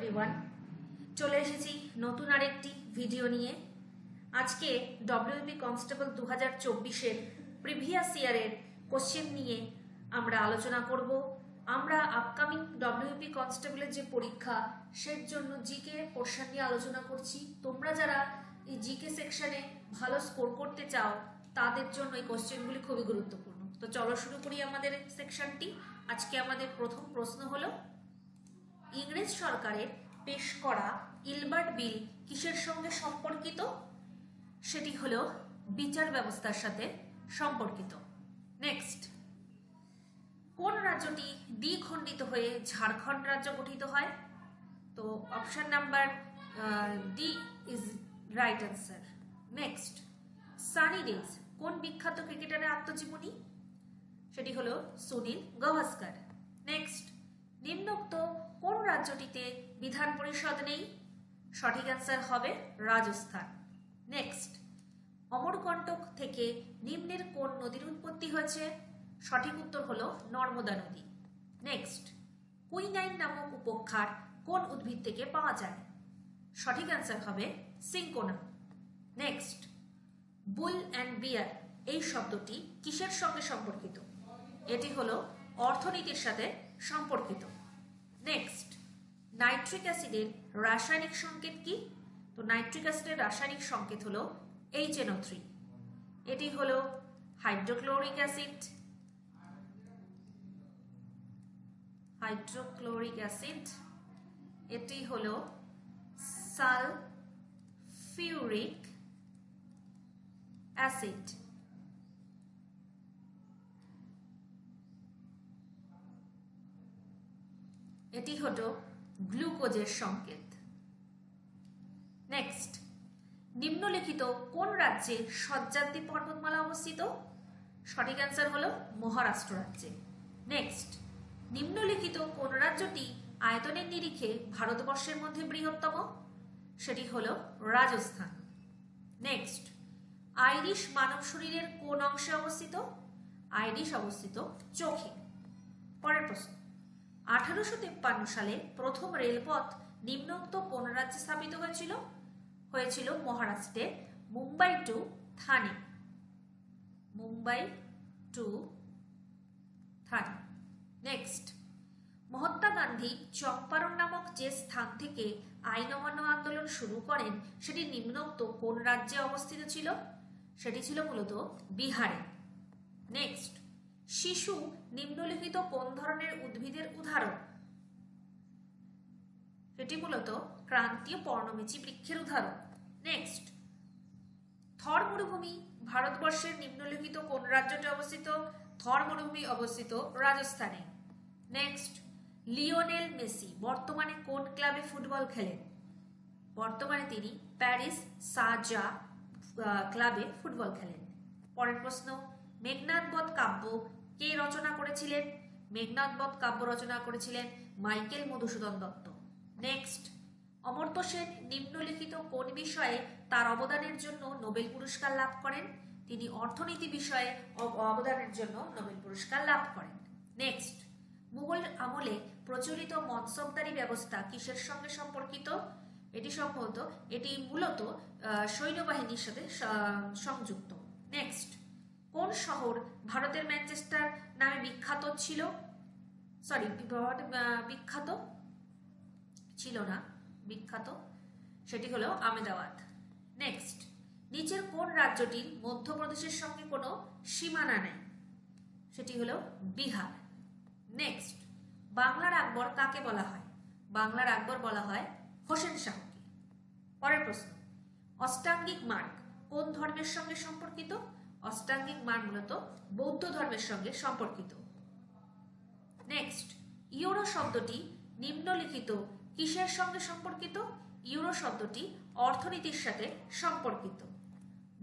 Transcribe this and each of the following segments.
Everyone, চলে এসেছি নতুন আরেকটি ভিডিও নিয়ে। আজকে ডব্লিউবি কনস্টেবল 2024-এর প্রিভিয়াস ইয়ারের কোশ্চেন নিয়ে আমরা আলোচনা করব। আমরা আপকামিং ডব্লিউবি কনস্টেবলের যে পরীক্ষা সের জন্য জিকে পোর্শন নিয়ে আলোচনা করছি। তোমরা যারা এই জিকে সেকশনে ভালো স্কোর করতে চাও তাদের জন্য এই কোশ্চেনগুলি খুবই গুরুত্বপূর্ণ। তো চলো শুরু করি আমাদের সেকশনটি। আজকে আমাদের প্রথম প্রশ্ন হলো, ইংরেজ সরকারের পেশ করা ইলবার্ট বিল কিসের সঙ্গে সম্পর্কিত? সেটি হলো বিচার ব্যবস্থার সাথে সম্পর্কিত। নেক্সট, কোন রাজ্যটি দ্বিখণ্ডিত হয়ে ঝাড়খণ্ড রাজ্য গঠিত হয়? তো option number D is right answer. Next, Sunny days কোন বিখ্যাত ক্রিকেটারের আত্মজীবনী? সেটি হলো সুনীল গাভাস্কার। নেক্সট, নিম্নোক্ত কোন রাজ্যটিতে বিধান পরিষদ নেই? সঠিক অ্যান্সার হবে রাজস্থান। নেক্সট, অমরকণ্টক থেকে নিম্নের কোন নদীর উৎপত্তি হয়েছে? সঠিক উত্তর হলো নর্মদা নদী। নেক্সট, কুইনাইন নামক উপক্ষার কোন উদ্ভিদ থেকে পাওয়া যায়? সঠিক অ্যান্সার হবে সিঙ্কোনা। নেক্সট, বুল অ্যান্ড বিয়ার এই শব্দটি কিসের সঙ্গে সম্পর্কিত? এটি হলো অর্থনীতির সাথে সম্পর্কিত। নেক্সট, নাইট্রিক অ্যাসিডের রাসায়নিক সংকেত কি? তো নাইট্রিক অ্যাসিডের রাসায়নিক সংকেত হলো HNO3। এটি হলো হাইড্রোক্লোরিক অ্যাসিড। এটি হলো সালফিউরিক অ্যাসিড। এটি হলো গ্লুকোজের সংকেত। নেক্সট, নিম্নলিখিত কোন রাজ্যে সহ্যাদ্রি পর্বতমালা অবস্থিত? সঠিক অ্যান্সার হলো মহারাষ্ট্র রাজ্যে। নেক্সট, নিম্নলিখিত কোন রাজ্যটি আয়তনের নিরিখে ভারতবর্ষের মধ্যে বৃহত্তম? সেটি হলো রাজস্থান। নেক্সট, আইরিশ মানব শরীরের কোন অংশে অবস্থিত? আইরিশ অবস্থিত চোখে। পরের প্রশ্ন, 1853 সালে প্রথম রেলপথ নিম্নোক্ত কোন রাজ্যে স্থাপিত হয়েছিল? হয়েছিল মহারাষ্ট্রে, মুম্বাই টু থানে। নেক্সট, মহাত্মা গান্ধী চম্পারণ নামক যে স্থান থেকে আইন অমান্য আন্দোলন শুরু করেন সেটি নিম্নোক্ত কোন রাজ্যে অবস্থিত ছিল? সেটি ছিল মূলত বিহারে। নেক্সট, শিশু নিম্নলিখিত কোন ধরনের উদ্ভিদের উদাহরণ? এটি মূলত ক্রান্তীয় পর্ণমোচী বৃক্ষের উদাহরণ। নেক্সট, থর মরুভূমি ভারতবর্ষের নিম্নলিখিত কোন রাজ্যটি অবস্থিত? থর মরুভূমি অবস্থিত রাজস্থানে। নেক্সট, লিওনেল মেসি বর্তমানে কোন ক্লাবে ফুটবল খেলেন? বর্তমানে তিনি প্যারিস সাজা ক্লাবে ফুটবল খেলেন। পরের প্রশ্ন, মেঘনাদ বধ কাব্য কে রচনা করেছিলেন? মেঘনাদ বধ কাব্য রচনা করেছিলেন মাইকেল মধুসূদন দত্ত। নেক্সট, অমর্ত্য সেন নিম্নলিখিত কোন বিষয়ে তার অবদানের জন্য নোবেল পুরস্কার লাভ করেন? তিনি অর্থনীতি বিষয়ে অবদানের জন্য নোবেল পুরস্কার লাভ করেন। নেক্সট, মুঘল আমলে প্রচলিত মনসবদারি ব্যবস্থা কিসের সঙ্গে সম্পর্কিত? এটি মূলত সৈন্যবাহিনীর সাথে সংযুক্ত। নেক্সট, কোন শহর ভারতের ম্যানচেস্টার নামে বিখ্যাত ছিল? সেটি হলো আহমেদাবাদ। নেক্সট, নিচের কোন রাজ্যটির মধ্যপ্রদেশের সঙ্গে কোনো সীমানা নেই? সেটি হলো বিহার। নেক্সট, বাংলার আকবর কাকে বলা হয়? বাংলার আকবর বলা হয় হোসেন শাহকে। পরের প্রশ্ন, অষ্টাঙ্গিক মার্গ কোন ধর্মের সঙ্গে সম্পর্কিত? অষ্টাঙ্গিক মার্গ মূলত বৌদ্ধ ধর্মের সঙ্গে সম্পর্কিত। নেক্সট, ইউরো শব্দটি নিম্নলিখিত কিসের সঙ্গে সম্পর্কিত? ইউরো শব্দটি অর্থনীতির সাথে সম্পর্কিত।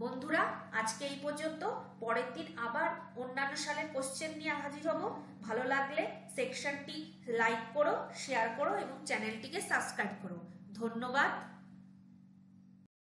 বন্ধুরা, আজকে এই পর্যন্ত। পরের দিন আবার অন্যান্য সালের কোশ্চেন নিয়ে হাজির হব। ভালো লাগলে সেকশনটি লাইক করো, শেয়ার করো এবং চ্যানেলটিকে সাবস্ক্রাইব করো। ধন্যবাদ।